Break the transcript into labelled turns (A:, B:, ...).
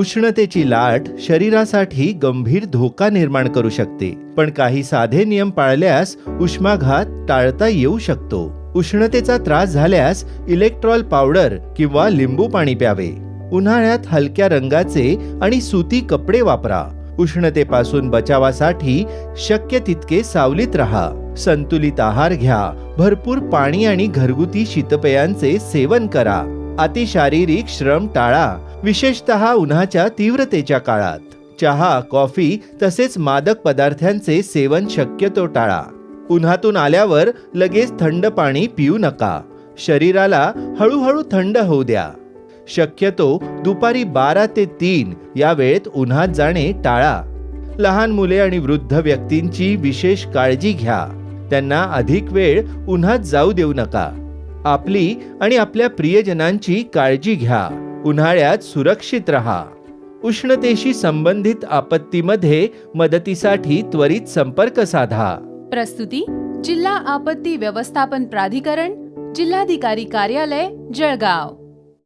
A: उष्णतेची लाट शरीरासाठी गंभीर धोका निर्माण करू शकते, पण काही साधे नियम पाळल्यास उष्माघात टाळता येऊ शकतो. उष्णतेचा त्रास झाल्यास इलेक्ट्रॉल पावडर किंवा लिंबू पाणी प्यावे. उन्हाळ्यात हलक्या रंगाचे आणि सुती कपडे वापरा. उष्णतेपासून बचावासाठी शक्य तितके सावलीत राहा. संतुलित आहार घ्या. भरपूर पाणी आणि घरगुती शीतपेयांचे सेवन करा. अतिशारीरिक श्रम टाळा, विशेषतः उन्हाच्या तीव्रतेच्या काळात. चहा, कॉफी तसेच मादक पदार्थांचे सेवन शक्यतो टाळा. उन्हातून आल्यावर लगेच थंड पाणी पिऊ नका. शरीराला हळूहळू थंड होऊ द्या. शक्यतो दुपारी 12 ते 3 या वेळेत उन्हात जाणे टाळा. लहान मुले आणि वृद्ध व्यक्तींची विशेष काळजी घ्या. त्यांना अधिक वेळ उन्हात जाऊ देऊ नका. आपली आणि आपल्या प्रियजनांची काळजी घ्या. उन्हाळ्यात सुरक्षित राहा. उष्णतेशी संबंधित आपत्तीमध्ये मदतीसाठी त्वरित संपर्क साधा.
B: प्रस्तुती जिल्हा आपत्ती व्यवस्थापन प्राधिकरण, जिल्हाधिकारी कार्यालय, जळगाव.